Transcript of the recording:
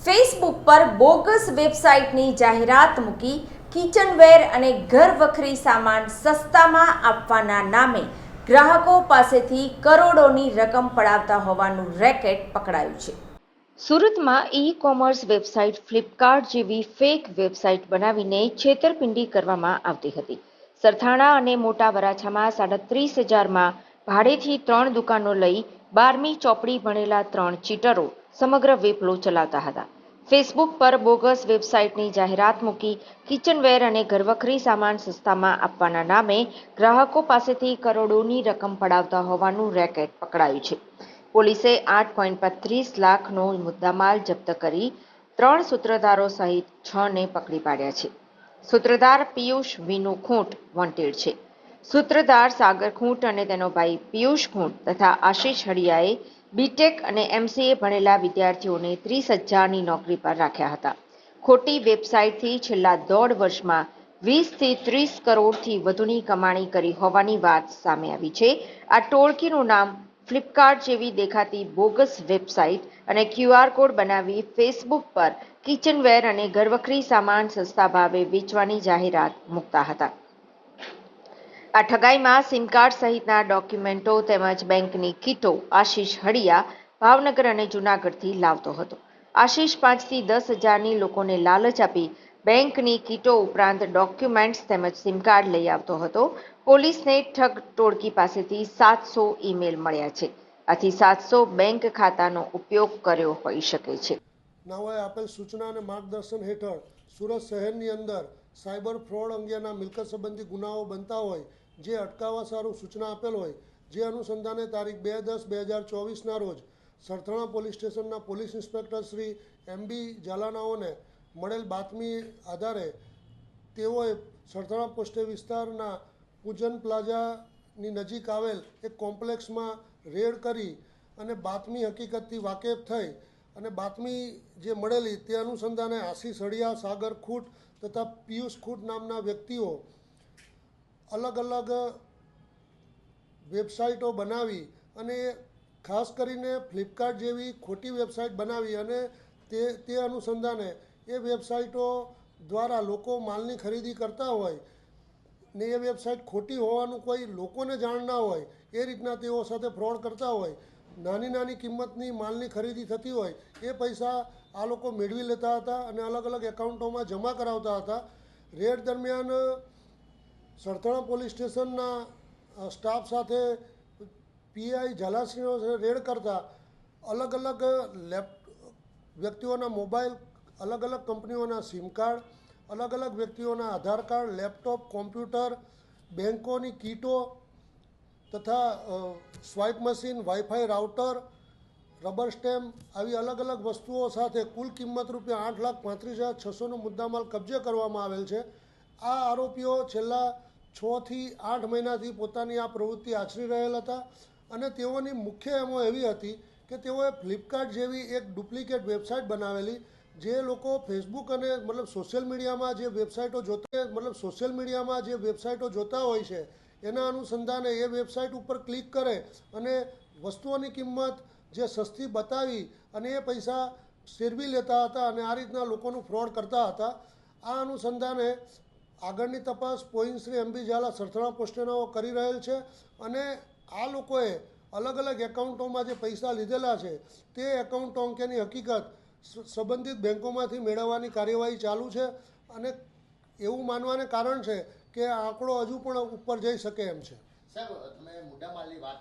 Facebook પર bogus વેબસાઇટની જાહેરાત મૂકી કિચનવેર અને ઘરવખરી સામાન સસ્તામાં આપવાના નામે ગ્રાહકો પાસેથી કરોડોની રકમ પડાવતા હોવાનું રેકેટ પકડાયું છે। સુરતમાં ઈ-કોમર્સ વેબસાઇટ ફ્લિપકાર્ટ જેવી ફેક વેબસાઇટ બનાવીને છેતરપિંડી કરવામાં આવતી હતી। સરથાણા અને મોટા વરાછામાં 37,000માં ભાડેથી 3 દુકાનો લઈ 12મી ચોપડી ભણેલા 3 ચીટરો સમગ્ર વેપલો ચલાવતા હતા। ફેસબુક પર બોગસ વેબસાઇટની જાહેરાત મૂકી કિચનવેર અને ઘરવખરી સામાન સસ્તામાં આપવાના નામે ગ્રાહકો પાસેથી કરોડોની રકમ પડાવતા હોવાનું રેકેટ પકડાયું છે। પોલીસે 8.35 લાખનો મુદ્દામાલ જપ્ત કરી 3 સૂત્રધારો સહિત 6ને પકડી પાડ્યા છે। સૂત્રધાર પિયુષ વિનુ ખૂંટ વોન્ટેડ છે। સૂત્રધાર સાગર ખૂંટ અને તેનો ભાઈ પિયુષ ખૂંટ તથા આશિષ હળિયાએ બીટેક અને એમસીએ ભણેલા વિદ્યાર્થીઓને 30,000ની નોકરી પર રાખ્યા હતા। ખોટી વેબસાઇટથી છેલ્લા 1.5 વર્ષમાં 20થી 30 કરોડથી વધુની કમાણી કરી હોવાની વાત સામે આવી છે। આ ટોળકીનું નામ ફ્લિપકાર્ટ જેવી દેખાતી બોગસ વેબસાઇટ અને QR કોડ બનાવી ફેસબુક પર કિચનવેર અને ઘરવખરી સામાન સસ્તા ભાવે વેચવાની જાહેરાત મૂકતા હતા। આ ઠગાઈમાં સિમ કાર્ડ સહિતના ડોક્યુમેન્ટો તેમજ બેંકની કીટો આશિષ હળિયા ભાવનગર અને જૂનાગઢથી લાવતો હતો। આશિષ 5થી 10,000ની લોકોને લાલચ આપી બેંકની કીટો ઉપરાંત ડોક્યુમેન્ટ્સ તેમજ સિમ કાર્ડ લઈ આવતો હતો। પોલીસને ઠગ ટોળકી પાસેથી 700 ઈમેલ મળ્યા છે। આથી 700 બેંક ખાતાનો ઉપયોગ કર્યો હોઈ શકે છે। નાઓએ આપેલ સૂચના અને માર્ગદર્શન હેઠળ સુરત શહેરની અંદર સાયબર ફ્રોડ અંગેના મિલકત સંબંધી ગુનાઓ બનતા હોય જે અટકાવવા સારું સૂચના આપેલ હોય જે અનુસંધાને તારીખ 2/10/2024ના રોજ સરથાણા પોલીસ સ્ટેશનના પોલીસ ઇન્સ્પેક્ટર શ્રી MB ઝાલાનાઓને મળેલ બાતમી આધારે તેઓએ સરથાણા પોસ્ટે વિસ્તારના પૂજન પ્લાઝાની નજીક આવેલ એક કોમ્પ્લેક્સમાં રેડ કરી અને બાતમી હકીકતથી વાકેફ થઈ અને બાતમી જે મળેલી તે અનુસંધાને આશિષ હળિયા સાગર ખૂંટ તથા પિયુષ ખૂંટ નામના વ્યક્તિઓ અલગ અલગ વેબસાઇટો બનાવી અને ખાસ કરીને ફ્લિપકાર્ટ જેવી ખોટી વેબસાઇટ બનાવી અને તે અનુસંધાને એ વેબસાઇટો દ્વારા લોકો માલની ખરીદી કરતા હોય ને એ વેબસાઇટ ખોટી હોવાનું કોઈ લોકોને જાણ ના હોય એ રીતના તેઓ સાથે ફ્રોડ કરતા હોય। નાની કિંમતની માલની ખરીદી થતી હોય એ પૈસા આ લોકો મેળવી લેતા હતા અને અલગ અલગ એકાઉન્ટોમાં જમા કરાવતા હતા। રેડ દરમિયાન સરથાણા પોલીસ સ્ટેશનના સ્ટાફ સાથે પીઆઈ ઝાલાશ્રીઓ રેડ કરતા અલગ અલગ વ્યક્તિઓના મોબાઈલ, અલગ અલગ કંપનીઓના સિમ કાર્ડ, અલગ અલગ વ્યક્તિઓના આધાર કાર્ડ, લેપટોપ, કોમ્પ્યુટર, બેંકોની કીટો તથા swipe machine, wifi router, rubber stamp આવી અલગ અલગ વસ્તુઓ સાથે કુલ કિંમત રૂપિયા 8,35,600નો મુદ્દામાલ કબજે કરવામાં આવેલ છે। આ આરોપીઓ છેલ્લા 6 થી 8 મહિનાથી પોતાની આ પ્રવૃત્તિ આચરી રહેલ હતા અને તેઓની મુખ્ય એમો એવી હતી કે તેઓએ ફ્લિપકાર્ટ જેવી એક ડુપ્લિકેટ વેબસાઇટ બનાવેલી જે લોકો ફેસબુક અને સોશિયલ મીડિયામાં જે વેબસાઇટો જોતા હોય છે એના અનુસંધાને એ વેબસાઇટ ઉપર ક્લિક કરે અને વસ્તુઓની કિંમત જે સસ્તી બતાવી અને એ પૈસા શેરવી લેતા હતા અને આ રીતના લોકોનું ફ્રોડ કરતા હતા। આ અનુસંધાને આગળની તપાસ પોઈન્ટ શ્રી MB ઝાલા સરથાણા પોસ્ટેનાઓ કરી રહેલ છે અને આ લોકોએ અલગ અલગ એકાઉન્ટોમાં જે પૈસા લીધેલા છે તે એકાઉન્ટો અંકેની હકીકત સંબંધિત બેંકોમાંથી મેળવવાની કાર્યવાહી ચાલુ છે અને એવું માનવાને કારણ છે કે આ આંકડો હજુ પણ ઉપર જઈ શકે એમ છે। સાહેબ, તમે મુદ્દામાલની વાત